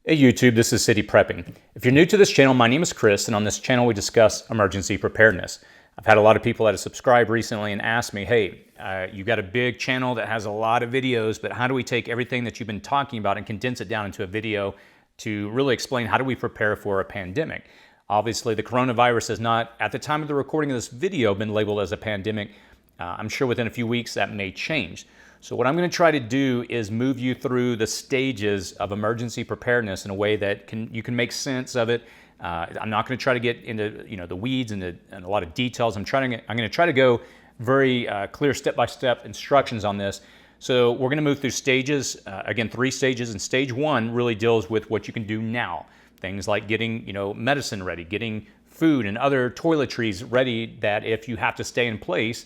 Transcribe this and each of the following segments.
Hey YouTube, this is City Prepping. If you're new to this channel, my name is Chris, and on this channel we discuss emergency preparedness. I've had a lot of people that have subscribed recently and asked me, hey, you got a big channel that has a lot of videos, but how do we take everything that you've been talking about and condense it down into a video to really explain how do we prepare for a pandemic? Obviously, the coronavirus has not, at the time of the recording of this video, been labeled as a pandemic. I'm sure within a few weeks that may change. So what I'm going to try to do is move you through the stages of emergency preparedness in a way that you can make sense of it. I'm not going to try to get into the weeds and a lot of details. I'm going to try to go very clear step-by-step instructions on this. So we're going to move through stages, again 3 stages, and stage 1 really deals with what you can do now. Things like getting medicine ready, getting food and other toiletries ready that if you have to stay in place.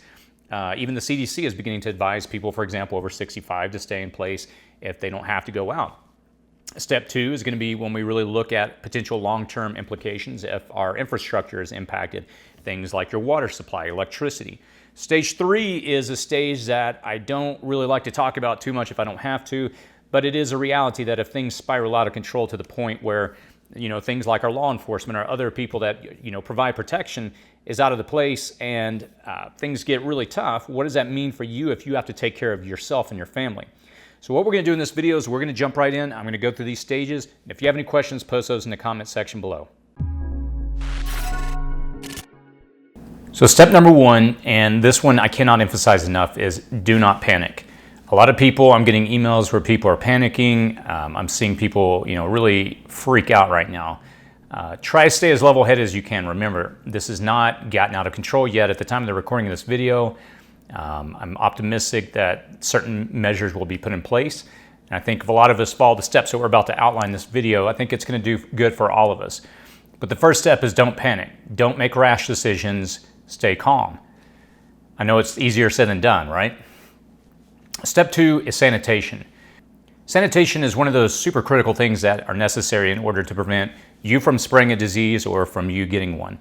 Even the CDC is beginning to advise people, for example, over 65 to stay in place if they don't have to go out. Step 2 is going to be when we really look at potential long-term implications if our infrastructure is impacted, things like your water supply, electricity. Stage 3 is a stage that I don't really like to talk about too much if I don't have to, but it is a reality that if things spiral out of control to the point where things like our law enforcement or other people that provide protection is out of the place and things get really tough, what does that mean for you if you have to take care of yourself and your family? So what we're going to do in this video is we're going to jump right in. I'm going to go through these stages. And if you have any questions, post those in the comment section below. So step number 1, and this one I cannot emphasize enough, is do not panic. A lot of people, I'm getting emails where people are panicking. I'm seeing people, really freak out right now. Try to stay as level-headed as you can. Remember, this has not gotten out of control yet. At the time of the recording of this video, I'm optimistic that certain measures will be put in place. And I think if a lot of us follow the steps that we're about to outline in this video, I think it's going to do good for all of us. But the first step is don't panic. Don't make rash decisions. Stay calm. I know it's easier said than done, right? Step 2 is sanitation. Sanitation is one of those super critical things that are necessary in order to prevent you from spreading a disease or from you getting one.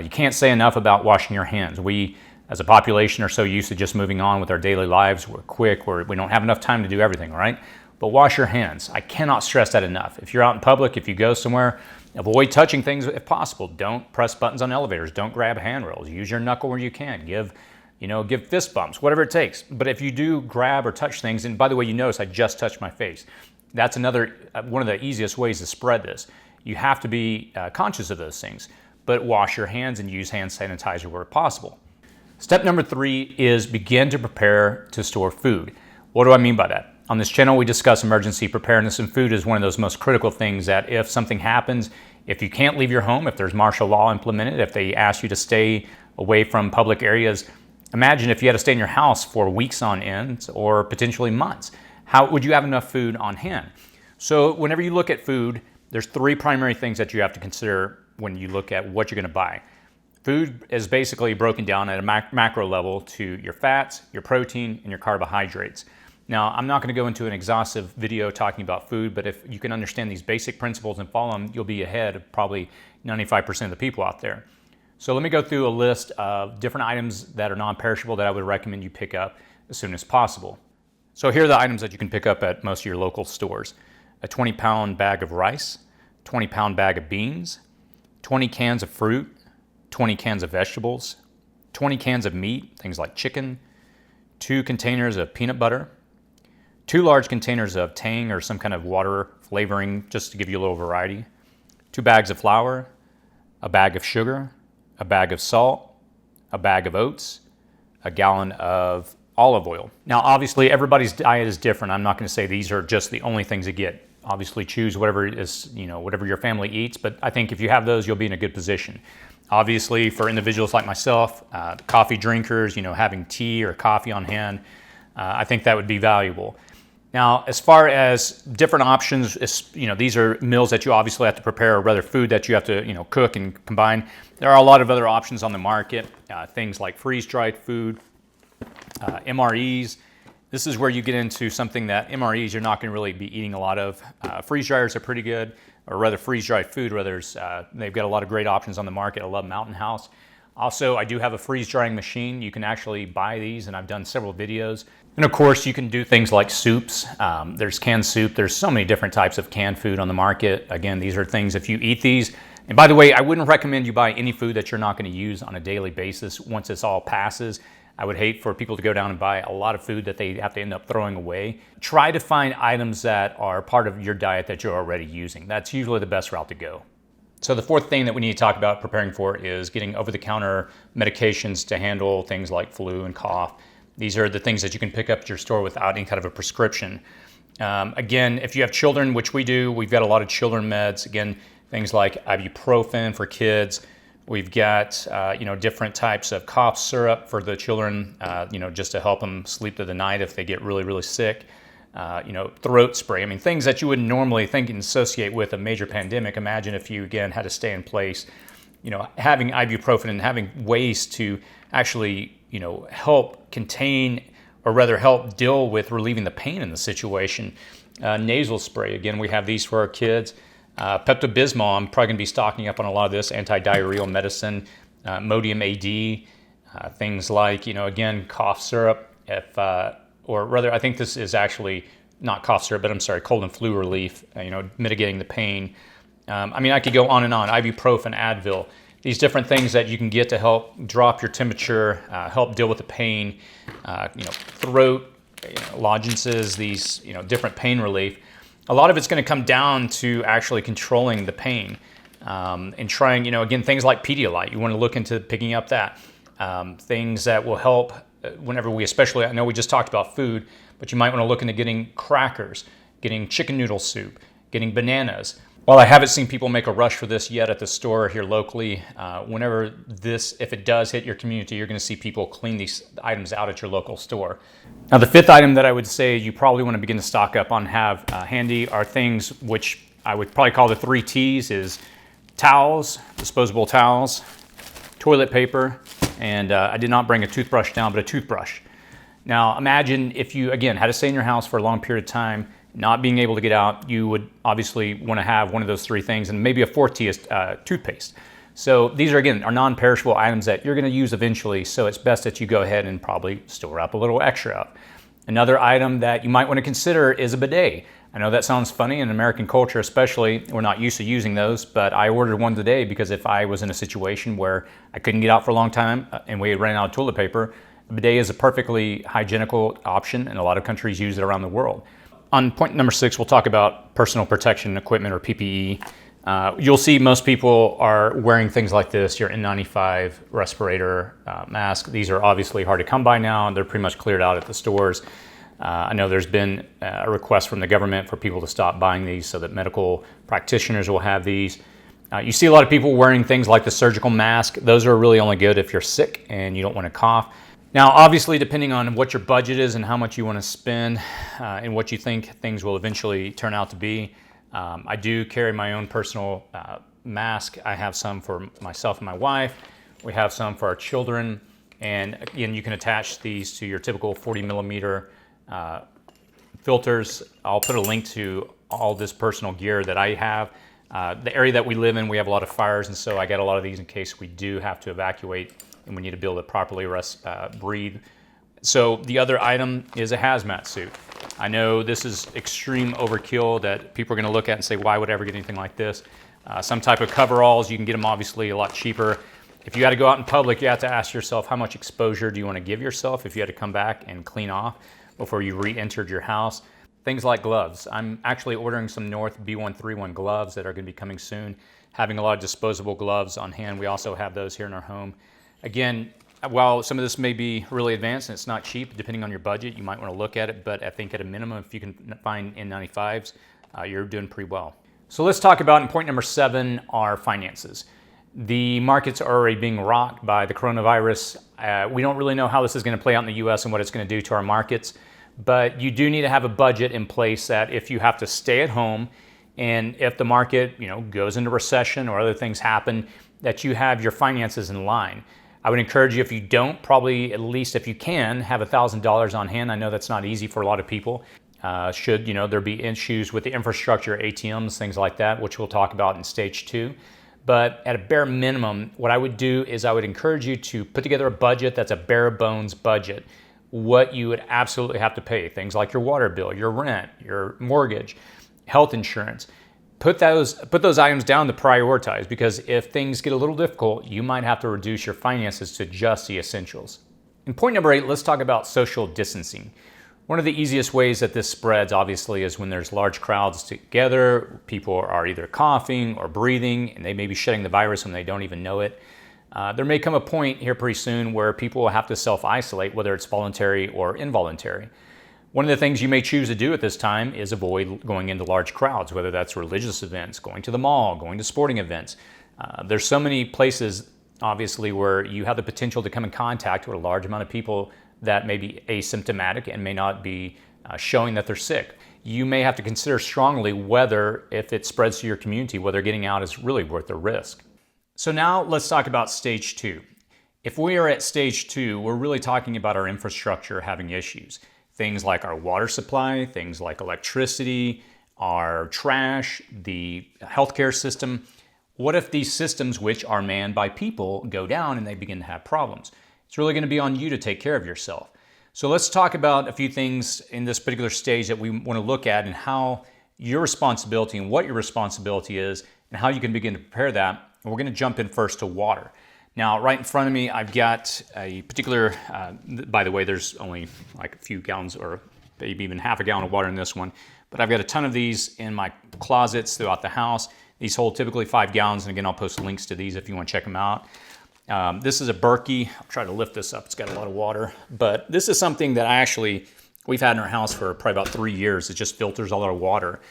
You can't say enough about washing your hands. We, as a population, are so used to just moving on with our daily lives. We're quick, we don't have enough time to do everything, right? But wash your hands. I cannot stress that enough. If you're out in public, if you go somewhere, avoid touching things if possible. Don't press buttons on elevators. Don't grab handrails. Use your knuckle where you can. Give fist bumps, whatever it takes. But if you do grab or touch things, and by the way, you notice I just touched my face. That's another, one of the easiest ways to spread this. You have to be conscious of those things, but wash your hands and use hand sanitizer where possible. Step number 3 is begin to prepare to store food. What do I mean by that? On this channel, we discuss emergency preparedness, and food is one of those most critical things that if something happens, if you can't leave your home, if there's martial law implemented, if they ask you to stay away from public areas, imagine if you had to stay in your house for weeks on end or potentially months. How would you have enough food on hand? So whenever you look at food, there's 3 primary things that you have to consider when you look at what you're going to buy. Food is basically broken down at a macro level to your fats, your protein, and your carbohydrates. Now, I'm not going to go into an exhaustive video talking about food, but if you can understand these basic principles and follow them, you'll be ahead of probably 95% of the people out there. So let me go through a list of different items that are non-perishable that I would recommend you pick up as soon as possible. So here are the items that you can pick up at most of your local stores. A 20-pound bag of rice, 20-pound bag of beans, 20 cans of fruit, 20 cans of vegetables, 20 cans of meat, things like chicken, 2 containers of peanut butter, 2 large containers of Tang or some kind of water flavoring, just to give you a little variety, 2 bags of flour, a bag of sugar, a bag of salt, a bag of oats, a gallon of olive oil. Now, obviously, everybody's diet is different. I'm not going to say these are just the only things to get. Obviously, choose whatever is, whatever your family eats, but I think if you have those, you'll be in a good position. Obviously, for individuals like myself, coffee drinkers, having tea or coffee on hand, I think that would be valuable. Now, as far as different options, these are meals that you obviously have to prepare, or rather food that you have to, cook and combine. There are a lot of other options on the market, things like freeze-dried food, MREs. This is where you get into something that MREs you're not going to really be eating a lot of. Freeze dryers are pretty good, or rather freeze-dried food. They've got a lot of great options on the market. I love Mountain House. Also, I do have a freeze drying machine. You can actually buy these, and I've done several videos. And of course, you can do things like soups. There's canned soup. There's so many different types of canned food on the market. Again, these are things, if you eat these, and by the way, I wouldn't recommend you buy any food that you're not going to use on a daily basis once this all passes. I would hate for people to go down and buy a lot of food that they have to end up throwing away. Try to find items that are part of your diet that you're already using. That's usually the best route to go. So the fourth thing that we need to talk about preparing for is getting over-the-counter medications to handle things like flu and cough. These are the things that you can pick up at your store without any kind of a prescription. Again, if you have children, which we do, we've got a lot of children meds. Again, things like ibuprofen for kids. We've got different types of cough syrup for the children, just to help them sleep through the night if they get really, really sick. Throat spray. I mean, things that you wouldn't normally think and associate with a major pandemic. Imagine if you, again, had to stay in place. Having ibuprofen and having ways to actually, help contain, or rather help deal with relieving the pain in the situation. Nasal spray. Again, we have these for our kids. Pepto-Bismol, I'm probably going to be stocking up on a lot of this, anti-diarrheal medicine, Modium AD, things like, again, cough syrup, or rather, I think this is actually not cough syrup, but I'm sorry, cold and flu relief, mitigating the pain. I could go on and on, ibuprofen, Advil, these different things that you can get to help drop your temperature, help deal with the pain, throat, lozenges, these, different pain relief. A lot of it's going to come down to actually controlling the pain and trying, again, things like Pedialyte. You want to look into picking up that. Things that will help whenever especially, I know we just talked about food, but you might want to look into getting crackers, getting chicken noodle soup, getting bananas. While I haven't seen people make a rush for this yet at the store here locally, whenever if it does hit your community, you're going to see people clean these items out at your local store. Now, the fifth item that I would say you probably want to begin to stock up on, have handy, are things which I would probably call the 3 T's, is towels, disposable towels, toilet paper, and I did not bring a toothbrush down, but a toothbrush. Now, imagine if you, again, had to stay in your house for a long period of time, not being able to get out, you would obviously want to have one of those 3 things, and maybe a 4th T is toothpaste. So these are, again, are non-perishable items that you're going to use eventually, so it's best that you go ahead and probably store up a little extra of. Another item that you might want to consider is a bidet. I know that sounds funny in American culture, especially, we're not used to using those, but I ordered one today because if I was in a situation where I couldn't get out for a long time and we ran out of toilet paper, a bidet is a perfectly hygienical option, and a lot of countries use it around the world. On point number 6, we'll talk about personal protection equipment, or PPE. You'll see most people are wearing things like this, your N95 respirator mask. These are obviously hard to come by now, and they're pretty much cleared out at the stores. I know there's been a request from the government for people to stop buying these so that medical practitioners will have these. You see a lot of people wearing things like the surgical mask. Those are really only good if you're sick and you don't want to cough. Now, obviously, depending on what your budget is and how much you want to spend and what you think things will eventually turn out to be, I do carry my own personal mask. I have some for myself and my wife. We have some for our children. And again, you can attach these to your typical 40 millimeter filters. I'll put a link to all this personal gear that I have. The area that we live in, we have a lot of fires, and so I got a lot of these in case we do have to evacuate and we need to be able to properly breathe. So the other item is a hazmat suit. I know this is extreme overkill that people are going to look at and say, why would I ever get anything like this? Some type of coveralls, you can get them obviously a lot cheaper. If you had to go out in public, you have to ask yourself, how much exposure do you want to give yourself if you had to come back and clean off before you re-entered your house? Things like gloves. I'm actually ordering some North B131 gloves that are going to be coming soon. Having a lot of disposable gloves on hand. We also have those here in our home. Again, while some of this may be really advanced and it's not cheap, depending on your budget, you might want to look at it, but I think at a minimum, if you can find N95s, you're doing pretty well. So let's talk about, in point number 7, our finances. The markets are already being rocked by the coronavirus. We don't really know how this is going to play out in the US and what it's going to do to our markets, but you do need to have a budget in place that if you have to stay at home and if the market, goes into recession or other things happen, that you have your finances in line. I would encourage you, if you don't, probably at least if you can, have $1,000 on hand. I know that's not easy for a lot of people. Should there be issues with the infrastructure, ATMs, things like that, which we'll talk about in stage 2. But at a bare minimum, what I would do is I would encourage you to put together a budget that's a bare bones budget. What you would absolutely have to pay, things like your water bill, your rent, your mortgage, health insurance. Put those items down to prioritize, because if things get a little difficult, you might have to reduce your finances to just the essentials. And point number 8, let's talk about social distancing. One of the easiest ways that this spreads, obviously, is when there's large crowds together. People are either coughing or breathing, and they may be shedding the virus when they don't even know it. There may come a point here pretty soon where people will have to self-isolate, whether it's voluntary or involuntary. One of the things you may choose to do at this time is avoid going into large crowds, whether that's religious events, going to the mall, going to sporting events. There's so many places, obviously, where you have the potential to come in contact with a large amount of people that may be asymptomatic and may not be showing that they're sick. You may have to consider strongly whether, if it spreads to your community, whether getting out is really worth the risk. So now let's talk about stage 2. If we are at stage 2, we're really talking about our infrastructure having issues. Things like our water supply, things like electricity, our trash, the healthcare system. What if these systems, which are manned by people, go down and they begin to have problems? It's really going to be on you to take care of yourself. So let's talk about a few things in this particular stage that we want to look at, and how your responsibility and what your responsibility is and how you can begin to prepare that. And we're going to jump in first to water. Now, right in front of me, I've got a particular, by the way, there's only like a few gallons or maybe even half a gallon of water in this one, but I've got a ton of these in my closets throughout the house. These hold typically 5 gallons, and again, I'll post links to these if you want to check them out. This is a Berkey. I'll try to lift this up. It's got a lot of water, but this is something that we've had in our house for probably about 3 years. It just filters all our water.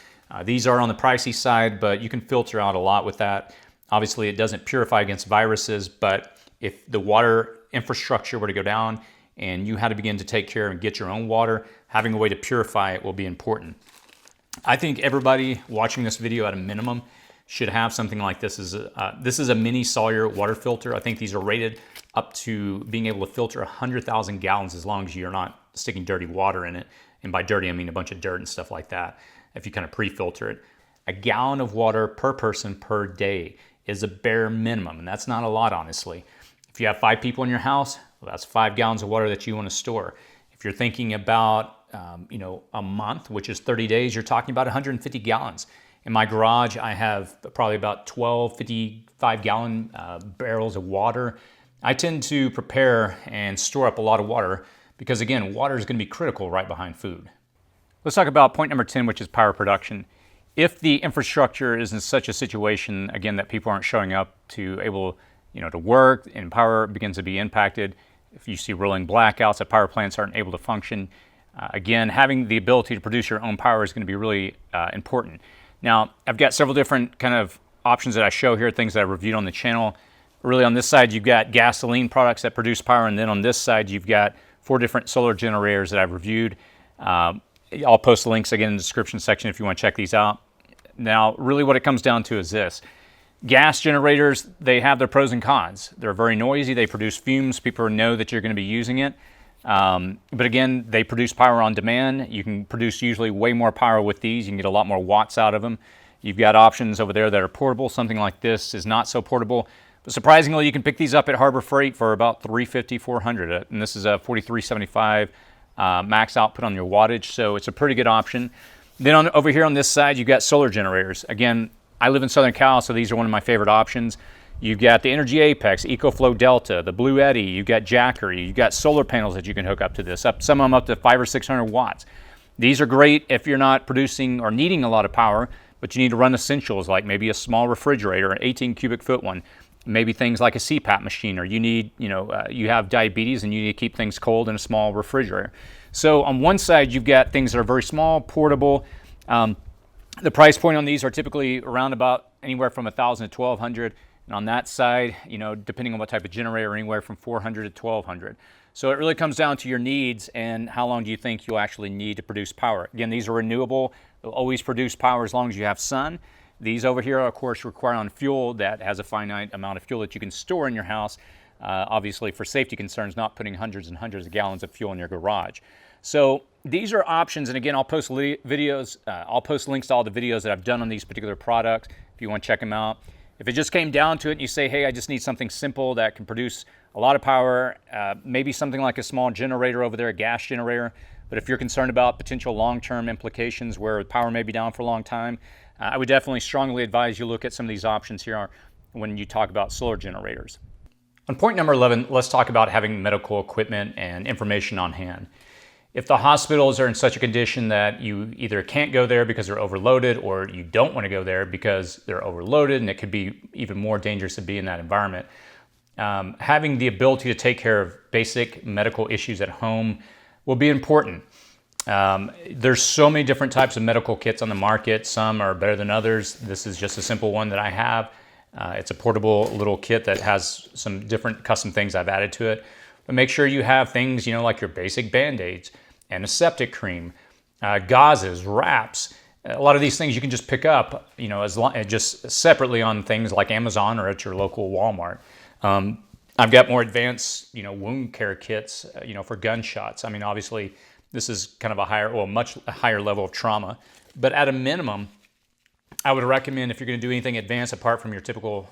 These are on the pricey side, but you can filter out a lot with that. Obviously, it doesn't purify against viruses, but if the water infrastructure were to go down and you had to begin to take care and get your own water, having a way to purify it will be important. I think everybody watching this video at a minimum should have something like this. This is a mini Sawyer water filter. I think these are rated up to being able to filter 100,000 gallons as long as you're not sticking dirty water in it. And by dirty, I mean a bunch of dirt and stuff like that, if you kind of pre-filter it. A gallon of water per person per day is a bare minimum, and that's not a lot, honestly. If you have 5 people in your house, well, that's 5 gallons of water that you want to store. If you're thinking about a month, which is 30 days, you're talking about 150 gallons. In my garage, I have probably about 12 55-gallon barrels of water. I tend to prepare and store up a lot of water because, again, water is going to be critical right behind food. Let's talk about point number 10, which is power production. If the infrastructure is in such a situation, again, that people aren't showing up to to work and power begins to be impacted, if you see rolling blackouts, that power plants aren't able to function, again, having the ability to produce your own power is going to be really important. Now, I've got several different kind of options that I show here, things that I've reviewed on the channel. Really, on this side, you've got gasoline products that produce power, and then on this side, you've got 4 different solar generators that I've reviewed. I'll post links again in the description section if you want to check these out. Now, really what it comes down to is this. Gas generators, they have their pros and cons. They're very noisy. They produce fumes. People know that you're going to be using it. But again, they produce power on demand. You can produce usually way more power with these. You can get a lot more watts out of them. You've got options over there that are portable. Something like this is not so portable. But surprisingly, you can pick these up at Harbor Freight for about $350, $400. And this is a 4375 max output on your wattage. So it's a pretty good option. Then over here on this side, you've got solar generators. Again, I live in Southern Cal, so these are one of my favorite options. You've got the Energy Apex, EcoFlow Delta, the Blue Eddy, you've got Jackery, you've got solar panels that you can hook up to this, some of them up to 500 or 600 watts. These are great if you're not producing or needing a lot of power, but you need to run essentials like maybe a small refrigerator, an 18 cubic foot one, maybe things like a CPAP machine, or you need, you have diabetes and you need to keep things cold in a small refrigerator. So on one side, you've got things that are very small, portable. The price point on these are typically around about anywhere from $1,000 to $1,200. And on that side, depending on what type of generator, anywhere from $400 to $1,200. So it really comes down to your needs and how long do you think you'll actually need to produce power. Again, these are renewable. They'll always produce power as long as you have sun. These over here, of course, require on fuel that has a finite amount of fuel that you can store in your house. Obviously, for safety concerns, not putting hundreds and hundreds of gallons of fuel in your garage. So these are options, and again, I'll post videos. I'll post links to all the videos that I've done on these particular products if you want to check them out. If it just came down to it and you say, hey, I just need something simple that can produce a lot of power, maybe something like a small generator over there, a gas generator. But if you're concerned about potential long-term implications where power may be down for a long time, I would definitely strongly advise you look at some of these options here when you talk about solar generators. On point number 11, let's talk about having medical equipment and information on hand. If the hospitals are in such a condition that you either can't go there because they're overloaded, or you don't want to go there because they're overloaded and it could be even more dangerous to be in that environment, having the ability to take care of basic medical issues at home will be important. There's so many different types of medical kits on the market. Some are better than others. This is just a simple one that I have. It's a portable little kit that has some different custom things I've added to it. But make sure you have things, like your basic Band-Aids, antiseptic cream, gauzes, wraps. A lot of these things you can just pick up, just separately on things like Amazon or at your local Walmart. I've got more advanced, wound care kits, for gunshots. I mean, obviously, this is kind of a much higher level of trauma. But at a minimum, I would recommend, if you're going to do anything advanced apart from your typical,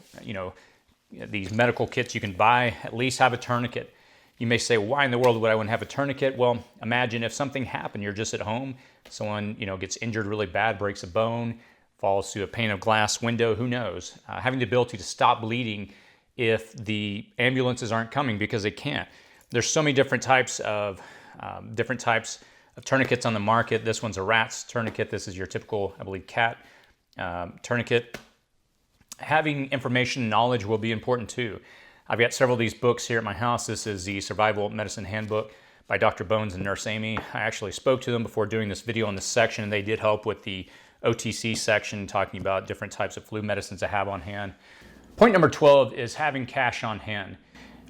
these medical kits you can buy, at least have a tourniquet. You may say, why in the world would I want to have a tourniquet? Well, imagine if something happened, you're just at home, someone gets injured really bad, breaks a bone, falls through a pane of glass window, who knows? Having the ability to stop bleeding if the ambulances aren't coming, because they can't. There's so many different types of tourniquets on the market. This one's a rat's tourniquet. This is your typical, I believe, cat tourniquet. Having information and knowledge will be important too. I've got several of these books here at my house. This is the Survival Medicine Handbook by Dr. Bones and Nurse Amy. I actually spoke to them before doing this video on this section, and they did help with the OTC section, talking about different types of flu medicines to have on hand. Point number 12 is having cash on hand.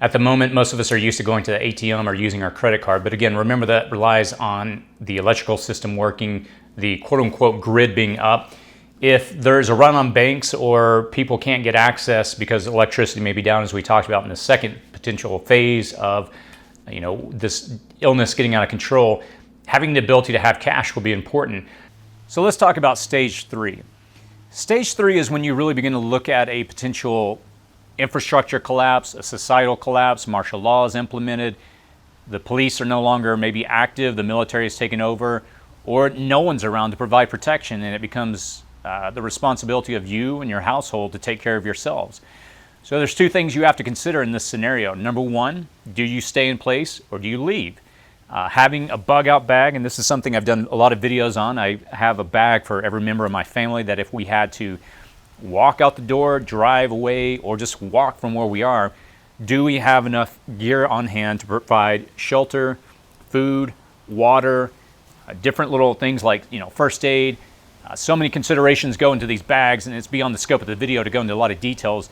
At the moment, most of us are used to going to the ATM or using our credit card, but again, remember that relies on the electrical system working, the quote-unquote grid being up. If there's a run on banks or people can't get access because electricity may be down, as we talked about in the second potential phase of this illness getting out of control, having the ability to have cash will be important. So let's talk about stage 3. Stage 3 is when you really begin to look at a potential infrastructure collapse, a societal collapse, martial law is implemented, the police are no longer maybe active, the military has taken over, or no one's around to provide protection, and it becomes the responsibility of you and your household to take care of yourselves. So there's two things you have to consider in this scenario. Number one, do you stay in place or do you leave? Having a bug out bag, and this is something I've done a lot of videos on. I have a bag for every member of my family that if we had to walk out the door, drive away, or just walk from where we are, do we have enough gear on hand to provide shelter, food, water, different little things like first aid. So many considerations go into these bags, and it's beyond the scope of the video to go into a lot of details,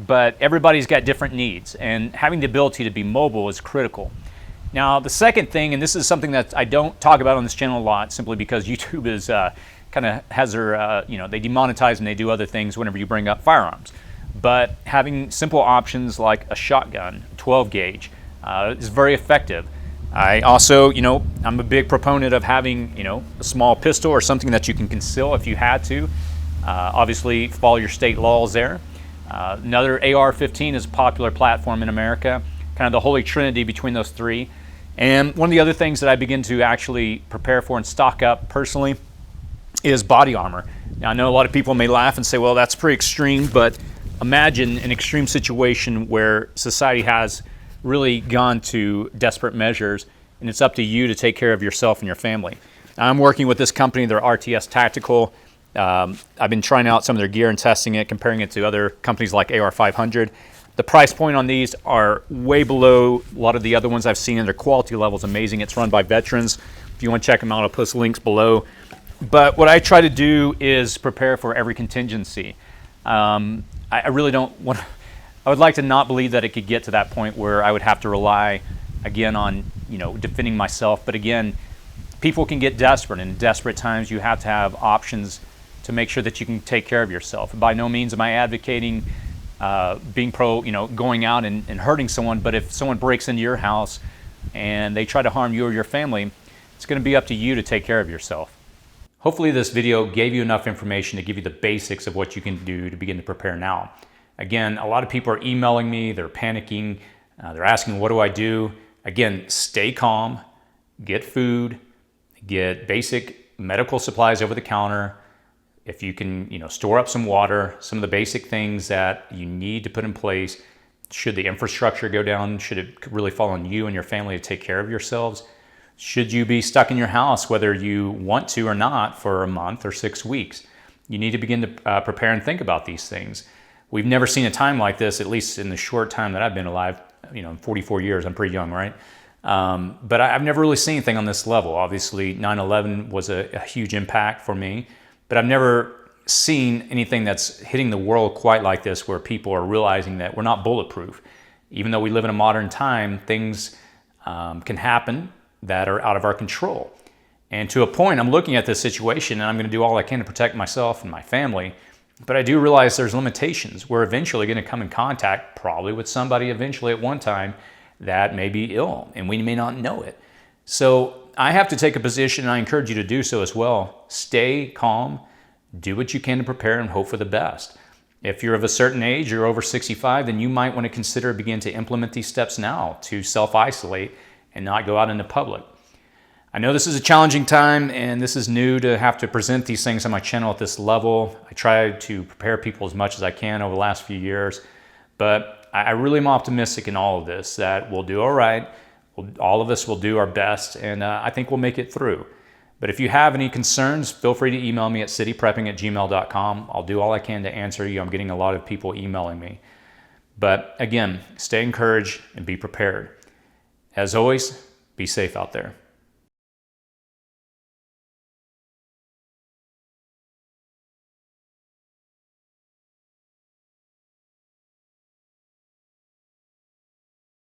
but everybody's got different needs, and having the ability to be mobile is critical. Now, the second thing, and this is something that I don't talk about on this channel a lot, simply because YouTube is kind of has their, they demonetize and they do other things whenever you bring up firearms. But having simple options like a shotgun, 12 gauge, is very effective. I also, I'm a big proponent of having, a small pistol or something that you can conceal if you had to. Obviously, follow your state laws there. Another AR-15 is a popular platform in America, kind of the holy trinity between those three. And one of the other things that I begin to actually prepare for and stock up personally is body armor. Now, I know a lot of people may laugh and say, well, that's pretty extreme, but imagine an extreme situation where society has really gone to desperate measures, and it's up to you to take care of yourself and your family. I'm working with this company, they're RTS Tactical. I've been trying out some of their gear and testing it, comparing it to other companies like AR-500. The price point on these are way below a lot of the other ones I've seen, and their quality level is amazing. It's run by veterans. If you want to check them out, I'll post links below. But what I try to do is prepare for every contingency. I really don't want to, I would like to not believe that it could get to that point where I would have to rely again on, defending myself. But again, people can get desperate, and in desperate times you have to have options to make sure that you can take care of yourself. By no means am I advocating being pro, going out and hurting someone, but if someone breaks into your house and they try to harm you or your family, it's going to be up to you to take care of yourself. Hopefully this video gave you enough information to give you the basics of what you can do to begin to prepare now. Again, a lot of people are emailing me, they're panicking, they're asking, what do I do? Again, stay calm, get food, get basic medical supplies over the counter. If you can, store up some water, some of the basic things that you need to put in place. Should the infrastructure go down? Should it really fall on you and your family to take care of yourselves? Should you be stuck in your house, whether you want to or not, for a month or 6 weeks? You need to begin to prepare and think about these things. We've never seen a time like this, at least in the short time that I've been alive, 44 years, I'm pretty young, right? But I've never really seen anything on this level. Obviously, 9/11 was a huge impact for me, but I've never seen anything that's hitting the world quite like this, where people are realizing that we're not bulletproof. Even though we live in a modern time, things can happen that are out of our control. And to a point, I'm looking at this situation and I'm going to do all I can to protect myself and my family. But I do realize there's limitations. We're eventually going to come in contact probably with somebody eventually at one time that may be ill, and we may not know it. So I have to take a position, and I encourage you to do so as well. Stay calm, do what you can to prepare, and hope for the best. If you're of a certain age, you're over 65, then you might want to consider begin to implement these steps now to self-isolate and not go out into public. I know this is a challenging time, and this is new to have to present these things on my channel at this level. I try to prepare people as much as I can over the last few years, but I really am optimistic in all of this that we'll do all right. All of us will do our best, and I think we'll make it through. But if you have any concerns, feel free to email me at cityprepping@gmail.com. I'll do all I can to answer you. I'm getting a lot of people emailing me. But again, stay encouraged and be prepared. As always, be safe out there.